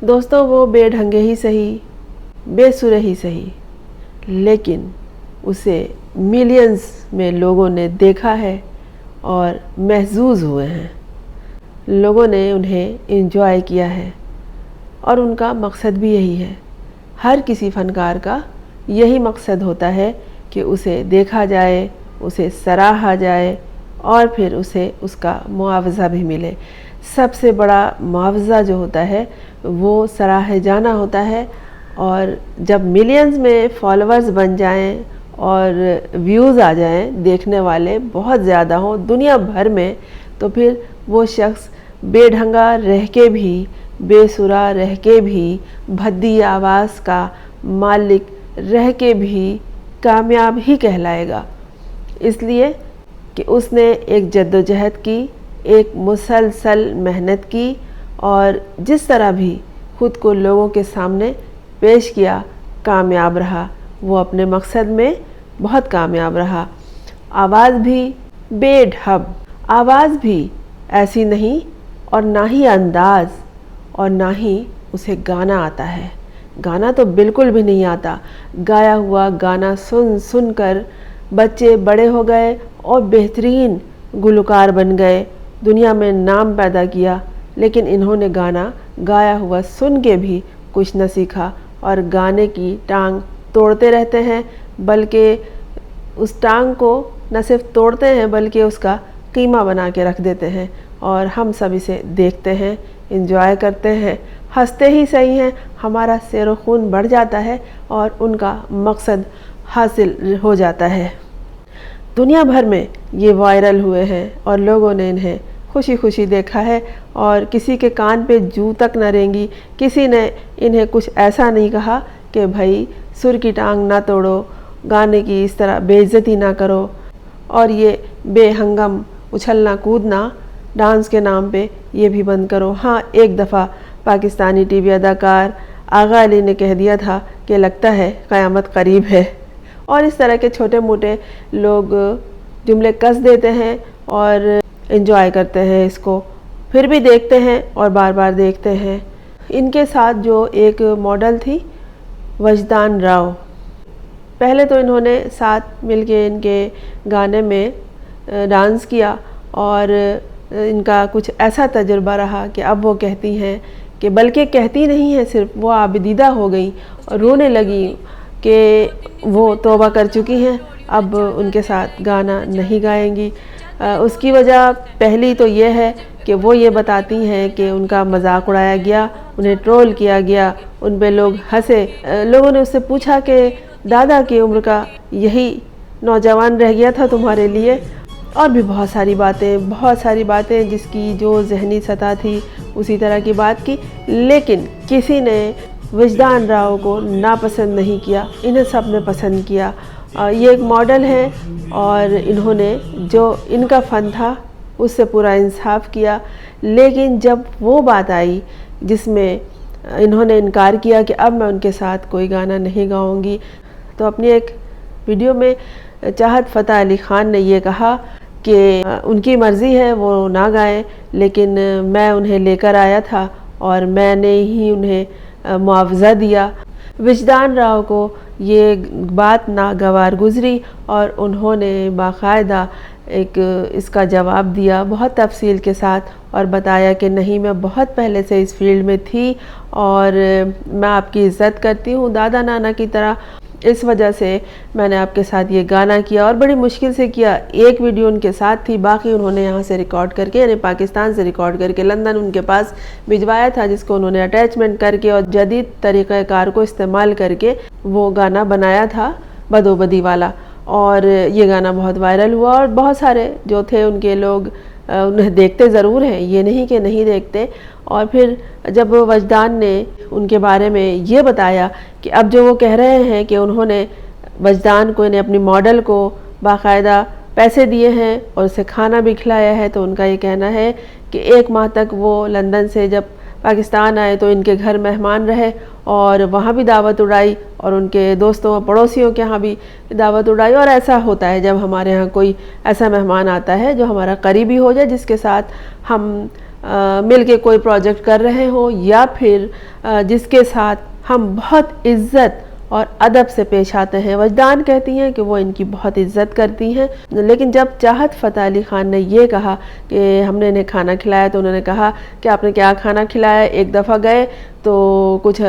دوستوں وہ بے ڈھنگے ہی صحیح، بے سرے ہی صحیح، لیکن اسے ملینز میں لوگوں نے دیکھا ہے اور محظوظ ہوئے ہیں، لوگوں نے انہیں انجوائے کیا ہے، اور ان کا مقصد بھی یہی ہے۔ ہر کسی فنکار کا یہی مقصد ہوتا ہے کہ اسے دیکھا جائے، اسے سراہا جائے اور پھر اسے اس کا معاوضہ بھی ملے۔ سب سے بڑا معاوضہ جو ہوتا ہے وہ سراہے جانا ہوتا ہے، اور جب ملینز میں فالوورز بن جائیں اور ویوز آ جائیں، دیکھنے والے بہت زیادہ ہوں دنیا بھر میں، تو پھر وہ شخص بے ڈھنگا رہ کے بھی، بے سرا رہ کے بھی، بھدی آواز کا مالک رہ کے بھی کامیاب ہی کہلائے گا، اس لیے کہ اس نے ایک جدوجہد کی، ایک مسلسل محنت کی، اور جس طرح بھی خود کو لوگوں کے سامنے پیش کیا کامیاب رہا، وہ اپنے مقصد میں بہت کامیاب رہا۔ آواز بھی بے ڈھب، آواز بھی ایسی نہیں، اور نہ ہی انداز، اور نہ ہی اسے گانا آتا ہے، گانا تو بالکل بھی نہیں آتا۔ گایا ہوا گانا سن سن کر بچے بڑے ہو گئے اور بہترین گلوکار بن گئے، دنیا میں نام پیدا کیا، لیکن انہوں نے گانا گایا ہوا سن کے بھی کچھ نہ سیکھا، اور گانے کی ٹانگ توڑتے رہتے ہیں، بلکہ اس ٹانگ کو نہ صرف توڑتے ہیں بلکہ اس کا قیمہ بنا کے رکھ دیتے ہیں، اور ہم سب اسے دیکھتے ہیں، انجوائے کرتے ہیں، ہنستے ہی صحیح ہیں، ہمارا سیر و خون بڑھ جاتا ہے اور ان کا مقصد حاصل ہو جاتا ہے۔ دنیا بھر میں یہ وائرل ہوئے ہیں اور لوگوں نے انہیں خوشی خوشی دیکھا ہے، اور کسی کے کان پہ جوں تک نہ رینگی، کسی نے انہیں کچھ ایسا نہیں کہا کہ بھائی سر کی ٹانگ نہ توڑو، گانے کی اس طرح بے عزتی نہ کرو، اور یہ بے ہنگم اچھلنا کودنا ڈانس کے نام پہ یہ بھی بند کرو۔ ہاں، ایک دفعہ پاکستانی ٹی وی اداکار آغا علی نے کہہ دیا تھا کہ لگتا ہے قیامت قریب ہے، اور اس طرح کے چھوٹے موٹے لوگ جملے کس دیتے ہیں اور انجوائے کرتے ہیں، اس کو پھر بھی دیکھتے ہیں اور بار بار دیکھتے ہیں۔ ان کے ساتھ جو ایک ماڈل تھی وجدان راؤ، پہلے تو انہوں نے ساتھ مل کے ان کے گانے میں ڈانس کیا، اور ان کا کچھ ایسا تجربہ رہا کہ اب وہ کہتی ہیں کہ بلکہ کہتی نہیں ہیں، صرف وہ عابدیدہ ہو گئیں اور رونے لگیں کہ وہ توبہ کر چکی ہیں، اب ان کے ساتھ گانا نہیں گائیں گی۔ اس کی وجہ پہلی تو یہ ہے کہ وہ یہ بتاتی ہیں کہ ان کا مذاق اڑایا گیا، انہیں ٹرول کیا گیا، ان پہ لوگ ہنسے۔ لوگوں نے اس سے پوچھا کہ دادا کی عمر کا یہی نوجوان رہ گیا تھا تمہارے لیے، اور بھی بہت ساری باتیں جس کی جو ذہنی سطح تھی اسی طرح کی بات کی، لیکن کسی نے وجدان راؤ کو ناپسند نہیں کیا، انہیں سب نے پسند کیا۔ یہ ایک ماڈل ہے، اور انہوں نے جو ان کا فن تھا اس سے پورا انصاف کیا، لیکن جب وہ بات آئی جس میں انہوں نے انکار کیا کہ اب میں ان کے ساتھ کوئی گانا نہیں گاؤں گی، تو اپنی ایک ویڈیو میں چاہت فتح علی خان نے یہ کہا کہ ان کی مرضی ہے وہ نہ گائیں، لیکن میں انہیں لے کر آیا تھا اور میں نے ہی انہیں معاوضہ دیا۔ وجدان راؤ کو یہ بات ناگوار گزری، اور انہوں نے باقاعدہ اس کا جواب دیا بہت تفصیل کے ساتھ، اور بتایا کہ نہیں، میں بہت پہلے سے اس فیلڈ میں تھی اور میں آپ کی عزت کرتی ہوں دادا نانا کی طرح، اس وجہ سے میں نے آپ کے ساتھ یہ گانا کیا، اور بڑی مشکل سے کیا۔ ایک ویڈیو ان کے ساتھ تھی، باقی انہوں نے یہاں سے ریکارڈ کر کے، یعنی پاکستان سے ریکارڈ کر کے لندن ان کے پاس بھجوایا تھا، جس کو انہوں نے اٹیچمنٹ کر کے اور جدید طریقہ کار کو استعمال کر کے وہ گانا بنایا تھا بدو بدی والا، اور یہ گانا بہت وائرل ہوا، اور بہت سارے جو تھے ان کے لوگ انہیں دیکھتے ضرور ہیں، یہ نہیں کہ نہیں دیکھتے۔ اور پھر جب وجدان نے ان کے بارے میں یہ بتایا کہ اب جو وہ کہہ رہے ہیں کہ انہوں نے وجدان کو، انہیں اپنی ماڈل کو باقاعدہ پیسے دیے ہیں اور اسے کھانا بھی کھلایا ہے، تو ان کا یہ کہنا ہے کہ 1 ماہ تک وہ لندن سے جب پاکستان آئے تو ان کے گھر مہمان رہے، اور وہاں بھی دعوت اڑائی، اور ان کے دوستوں اور پڑوسیوں کے ہاں بھی دعوت اڑائی۔ اور ایسا ہوتا ہے جب ہمارے ہاں کوئی ایسا مہمان آتا ہے جو ہمارا قریبی ہو جائے، جس کے ساتھ ہم مل کے کوئی پروجیکٹ کر رہے ہوں یا پھر جس کے ساتھ ہم بہت عزت اور ادب سے پیش آتے ہیں. وجدان کہتی ہیں کہ وہ ان کی بہت عزت کرتی ہیں. لیکن جب چاہت فتح علی خان نے یہ کہا کہ ہم نے انہیں کھانا کھلایا تو انہوں نے کہا کہ آپ نے کیا کھانا کھلایا. ایک دفعہ گئے تو کچھ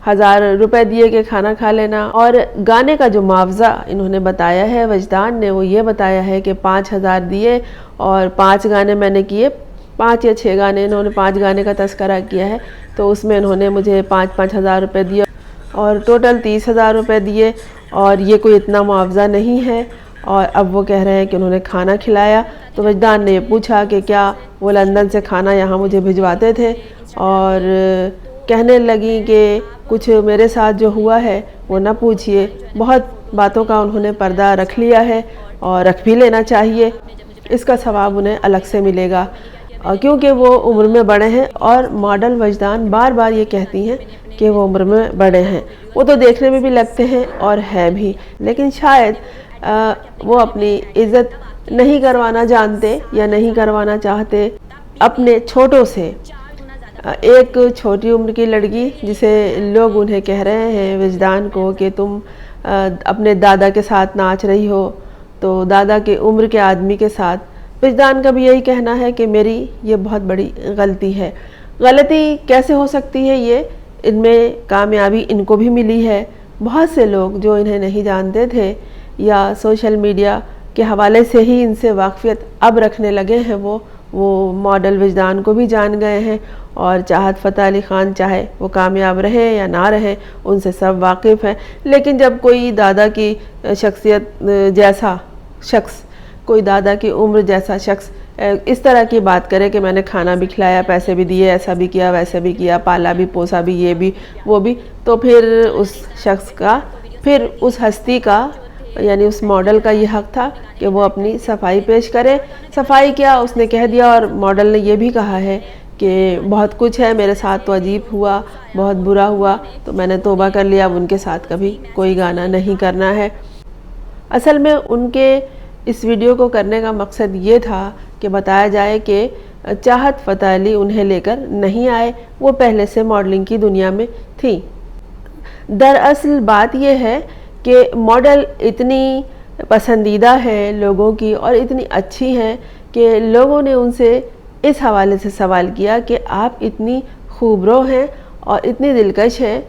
1000 روپے دیے کہ کھانا کھا لینا. اور گانے کا جو معاوضہ انہوں نے بتایا ہے وجدان نے وہ یہ بتایا ہے کہ 5000 دیے اور 5 گانے میں نے کیے. 5 یا 6 گانے انہوں نے 5 گانے کا تذکرہ کیا ہے تو اس میں انہوں نے مجھے 5-5 ہزار روپے دیے اور ٹوٹل 30,000 روپے دیے. اور یہ کوئی اتنا معاوضہ نہیں ہے. اور اب وہ کہہ رہے ہیں کہ انہوں نے کھانا کھلایا. تو وجدان نے یہ پوچھا کہ کیا وہ لندن سے کھانا یہاں مجھے بھجواتے تھے. اور کہنے لگیں کہ کچھ میرے ساتھ جو ہوا ہے وہ نہ پوچھئے. بہت باتوں کا انہوں نے پردہ رکھ لیا ہے اور رکھ بھی لینا چاہیے. اس کا ثواب انہیں الگ سے ملے گا کیونکہ وہ عمر میں بڑے ہیں. اور ماڈل وجدان بار بار یہ کہتی ہیں کہ وہ عمر میں بڑے ہیں. وہ تو دیکھنے میں بھی لگتے ہیں اور ہے بھی, لیکن شاید وہ اپنی عزت نہیں کروانا جانتے یا نہیں کروانا چاہتے اپنے چھوٹوں سے. ایک چھوٹی عمر کی لڑکی جسے لوگ انہیں کہہ رہے ہیں وجدان کو کہ تم اپنے دادا کے ساتھ ناچ رہی ہو, تو دادا کے عمر کے آدمی کے ساتھ. وجدان کا بھی یہی کہنا ہے کہ میری یہ بہت بڑی غلطی ہے. غلطی کیسے ہو سکتی ہے؟ یہ ان میں کامیابی ان کو بھی ملی ہے. بہت سے لوگ جو انہیں نہیں جانتے تھے یا سوشل میڈیا کے حوالے سے ہی ان سے واقفیت اب رکھنے لگے ہیں وہ ماڈل وجدان کو بھی جان گئے ہیں. اور چاہت فتح علی خان چاہے وہ کامیاب رہے یا نہ رہے ان سے سب واقف ہیں. لیکن جب کوئی دادا کی شخصیت جیسا شخص, کوئی دادا کی عمر جیسا شخص اس طرح کی بات کرے کہ میں نے کھانا بھی کھلایا, پیسے بھی دیے, ایسا بھی کیا, ویسا بھی کیا, پالا بھی پوسا بھی, یہ بھی وہ بھی, تو پھر اس شخص کا, پھر اس ہستی کا یعنی اس ماڈل کا یہ حق تھا کہ وہ اپنی صفائی پیش کرے. صفائی کیا اس نے کہہ دیا. اور ماڈل نے یہ بھی کہا ہے کہ بہت کچھ ہے میرے ساتھ تو عجیب ہوا, بہت برا ہوا, تو میں نے توبہ کر لیا, اب ان کے ساتھ کبھی کوئی گانا نہیں کرنا ہے. اصل میں ان کے اس ویڈیو کو کرنے کا مقصد یہ تھا کہ بتایا جائے کہ چاہت فتح علی انہیں لے کر نہیں آئے, وہ پہلے سے ماڈلنگ کی دنیا میں تھی. دراصل بات یہ ہے کہ ماڈل اتنی پسندیدہ ہے لوگوں کی اور اتنی اچھی ہیں کہ لوگوں نے ان سے اس حوالے سے سوال کیا کہ آپ اتنی خوبرو ہیں اور اتنی دلکش ہیں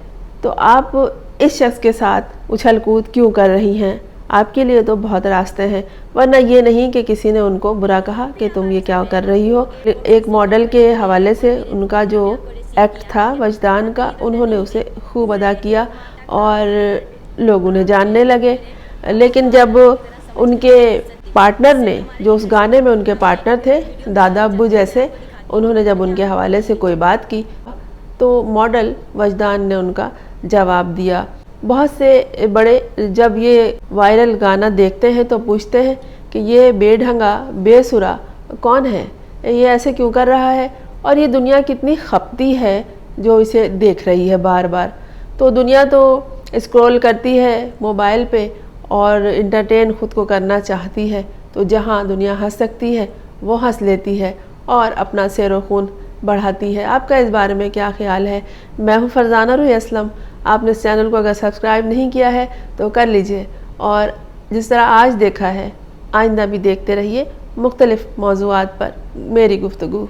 تو آپ اس شخص کے ساتھ اچھل کود کیوں کر رہی ہیں؟ آپ کے لیے تو بہت راستے ہیں. ورنہ یہ نہیں کہ کسی نے ان کو برا کہا کہ تم یہ کیا کر رہی ہو. ایک ماڈل کے حوالے سے ان کا جو ایکٹ تھا وجدان کا, انہوں نے اسے خوب ادا کیا اور لوگ انہیں جاننے لگے. لیکن جب ان کے پارٹنر نے, جو اس گانے میں ان کے پارٹنر تھے دادا ابو جیسے, انہوں نے جب ان کے حوالے سے کوئی بات کی تو ماڈل وجدان نے ان کا جواب دیا. بہت سے بڑے جب یہ وائرل گانا دیکھتے ہیں تو پوچھتے ہیں کہ یہ بے ڈھنگا بے سرا کون ہے, یہ ایسے کیوں کر رہا ہے, اور یہ دنیا کتنی خپتی ہے جو اسے دیکھ رہی ہے بار بار. تو دنیا تو اسکرول کرتی ہے موبائل پہ اور انٹرٹین خود کو کرنا چاہتی ہے, تو جہاں دنیا ہنس سکتی ہے وہ ہنس لیتی ہے اور اپنا سیر و خون بڑھاتی ہے. آپ کا اس بارے میں کیا خیال ہے؟ میں ہوں فرزانہ روحی اسلم. آپ نے اس چینل کو اگر سبسکرائب نہیں کیا ہے تو کر لیجئے, اور جس طرح آج دیکھا ہے آئندہ بھی دیکھتے رہیے مختلف موضوعات پر میری گفتگو.